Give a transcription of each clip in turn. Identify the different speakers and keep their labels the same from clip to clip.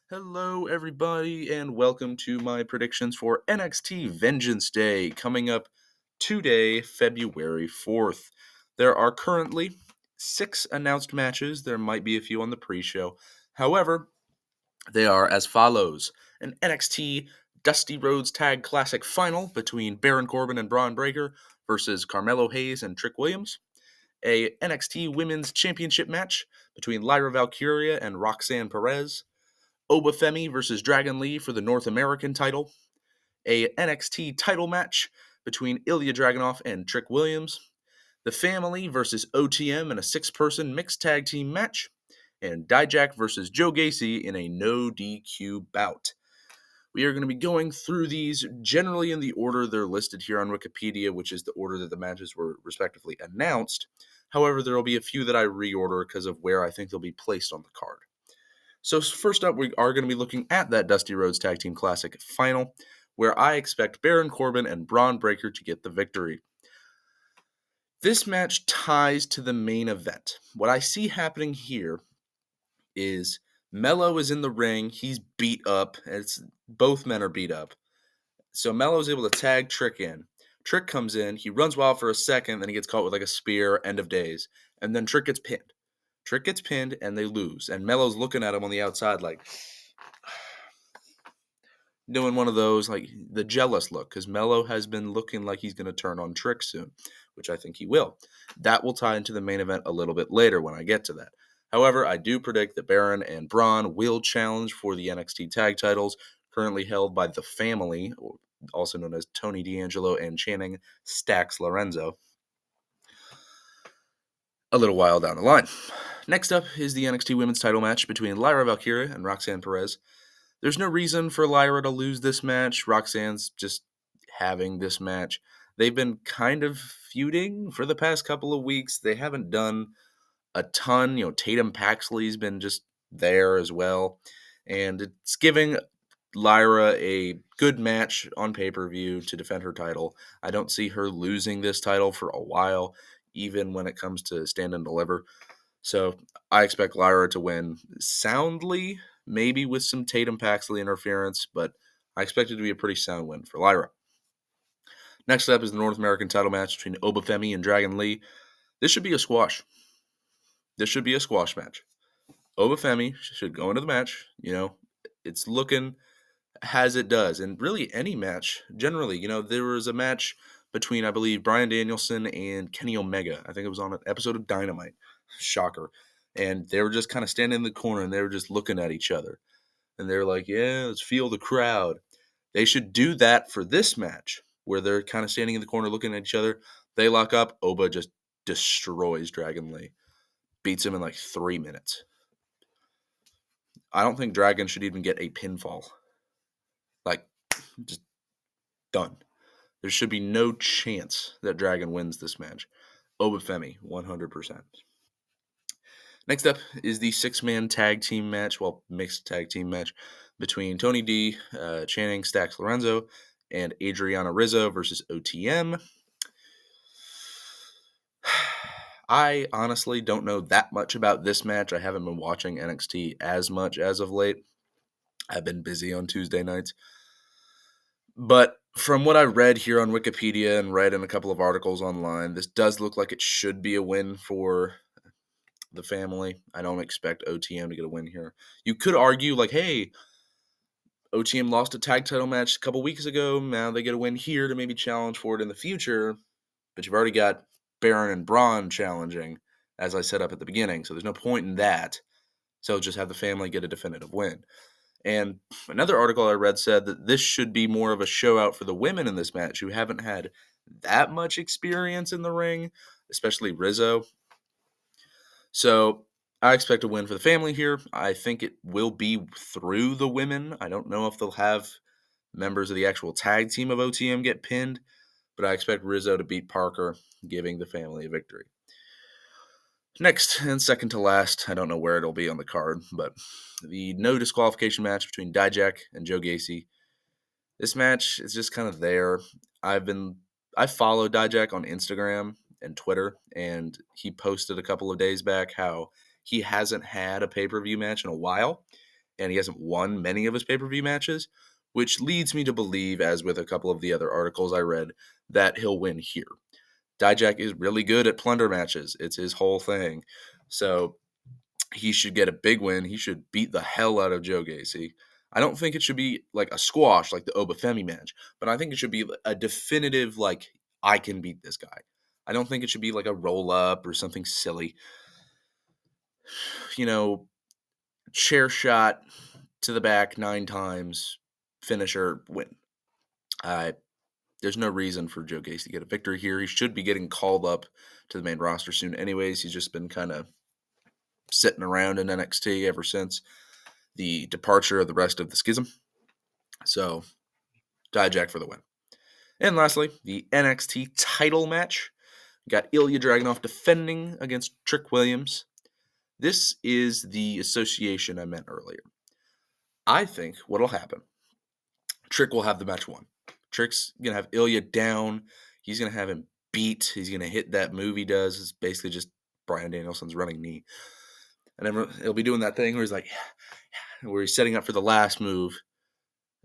Speaker 1: Hello, everybody, and welcome to my predictions for NXT Vengeance Day coming up today, February 4th. There are currently 6 announced matches. There might be a few on the pre show. However, they are as follows: an NXT Dusty Rhodes Tag Classic final between Baron Corbin and Braun Breaker versus Carmelo Hayes and Trick Williams, a NXT Women's Championship match between Lyra Valkyria and Roxanne Perez, Obafemi versus Dragon Lee for the North American title, a NXT title match between Ilya Dragunov and Trick Williams, the Family versus OTM in a 6-person mixed tag team match, and Dijak versus Joe Gacy in a no DQ bout. We are going to be going through these generally in the order they're listed here on Wikipedia, which is the order that the matches were respectively announced. However, there will be a few that I reorder because of where I think they'll be placed on the card. So first up, we are going to be looking at that Dusty Rhodes Tag Team Classic final, where I expect Baron Corbin and Braun Breaker to get the victory. This match ties to the main event. What I see happening here is Mello is in the ring. He's beat up. Both men are beat up. So Mello is able to tag Trick in. Trick comes in. He runs wild for a second. Then he gets caught with like a spear. End of days. And then Trick gets pinned. Trick gets pinned and they lose. And Mello's looking at him on the outside like doing one of those, like the jealous look, because Mello has been looking like he's going to turn on Trick soon, which I think he will. That will tie into the main event a little bit later when I get to that. However, I do predict that Baron and Braun will challenge for the NXT tag titles, currently held by the Family, also known as Tony D'Angelo and Channing Stacks Lorenzo, a little while down the line. Next up is the NXT Women's title match between Lyra Valkyria and Roxanne Perez. There's no reason for Lyra to lose this match. Roxanne's just having this match. They've been kind of feuding for the past couple of weeks. They haven't done a ton. Tatum Paxley's been just there as well. And it's giving Lyra a good match on pay-per-view to defend her title. I don't see her losing this title for a while, even when it comes to stand and deliver. So I expect Lyra to win soundly, maybe with some Tatum Paxley interference, but I expect it to be a pretty sound win for Lyra. Next up is the North American title match between Obafemi and Dragon Lee. This should be a squash. This should be a squash match. Obafemi should go into the match. It's looking as it does. And really any match, generally, there was a match between, I believe, Bryan Danielson and Kenny Omega. I think it was on an episode of Dynamite. Shocker. And they were just kind of standing in the corner and they were just looking at each other. And they were like, yeah, let's feel the crowd. They should do that for this match where they're kind of standing in the corner looking at each other. They lock up. Oba just destroys Dragon Lee. Beats him in like 3 minutes. I don't think Dragon should even get a pinfall. Like, just done. There should be no chance that Dragon wins this match. Obafemi, 100%. Next up is the 6-man tag team match, mixed tag team match between Tony D, Channing Stacks Lorenzo, and Adriana Rizzo versus OTM. I honestly don't know that much about this match. I haven't been watching NXT as much as of late. I've been busy on Tuesday nights. But from what I read here on Wikipedia and read in a couple of articles online, this does look like it should be a win for the Family. I don't expect OTM to get a win here. You could argue, like, hey, OTM lost a tag title match a couple weeks ago. Now they get a win here to maybe challenge for it in the future. But you've already got Baron and Braun challenging, as I set up at the beginning. So there's no point in that. So just have the Family get a definitive win. And another article I read said that this should be more of a show out for the women in this match who haven't had that much experience in the ring, especially Rizzo. So I expect a win for the Family here. I think it will be through the women. I don't know if they'll have members of the actual tag team of OTM get pinned, but I expect Rizzo to beat Parker, giving the Family a victory. Next, and second to last, I don't know where it'll be on the card, but the no disqualification match between Dijak and Joe Gacy. This match is just kind of there. I follow Dijak on Instagram and Twitter, and he posted a couple of days back how he hasn't had a pay-per-view match in a while, and he hasn't won many of his pay-per-view matches, which leads me to believe, as with a couple of the other articles I read, that he'll win here. Dijak is really good at plunder matches. It's his whole thing. So he should get a big win. He should beat the hell out of Joe Gacy. I don't think it should be like a squash like the Obafemi match, but I think it should be a definitive, like, I can beat this guy. I don't think it should be like a roll-up or something silly. Chair shot to the back 9 times, finisher, win. There's no reason for Joe Gacy to get a victory here. He should be getting called up to the main roster soon anyways. He's just been kind of sitting around in NXT ever since the departure of the rest of the schism. So, Dijak for the win. And lastly, the NXT title match. Got Ilya Dragunov defending against Trick Williams. This is the association I meant earlier. I think what'll happen, Trick will have the match won. Trick's going to have Ilya down. He's going to have him beat. He's going to hit that move he does. It's basically just Bryan Danielson's running knee. And he'll be doing that thing where he's like, where he's setting up for the last move.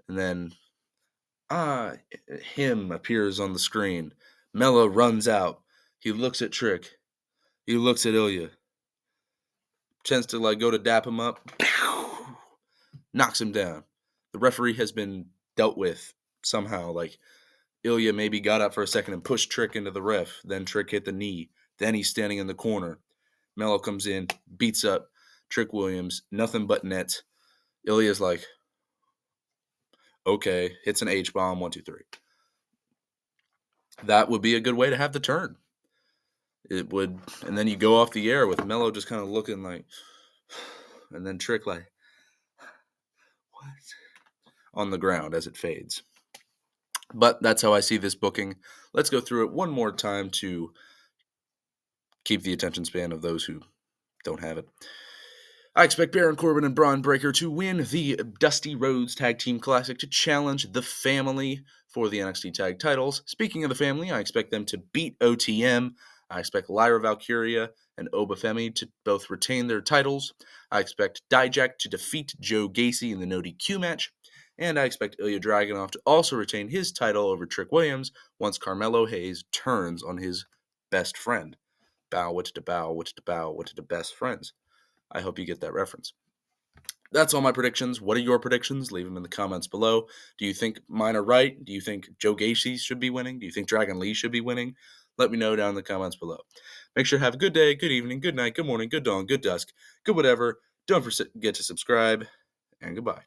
Speaker 1: And then him appears on the screen. Melo runs out. He looks at Trick. He looks at Ilya. Tends to go to dap him up. Knocks him down. The referee has been dealt with somehow. Ilya maybe got up for a second and pushed Trick into the ref. Then Trick hit the knee. Then he's standing in the corner. Melo comes in, beats up Trick Williams. Nothing but net. Ilya's like, okay, hits an H-bomb, 1, 2, 3. That would be a good way to have the turn. It would, and then you go off the air with Melo just kind of looking like, and then Trick like, what? On the ground as it fades. But that's how I see this booking. Let's go through it one more time to keep the attention span of those who don't have it. I expect Baron Corbin and Braun Breaker to win the Dusty Rhodes Tag Team Classic to challenge the family for the NXT Tag Titles. Speaking of the family, I expect them to beat OTM. I expect Lyra Valkyria and Obafemi to both retain their titles. I expect Dijak to defeat Joe Gacy in the no DQ match. And I expect Ilya Dragunov to also retain his title over Trick Williams once Carmelo Hayes turns on his best friend. Bow, witch to bow, witch to bow, witch to best friends. I hope you get that reference. That's all my predictions. What are your predictions? Leave them in the comments below. Do you think mine are right? Do you think Joe Gacy should be winning? Do you think Dragon Lee should be winning? Let me know down in the comments below. Make sure to have a good day, good evening, good night, good morning, good dawn, good dusk, good whatever. Don't forget to subscribe, and goodbye.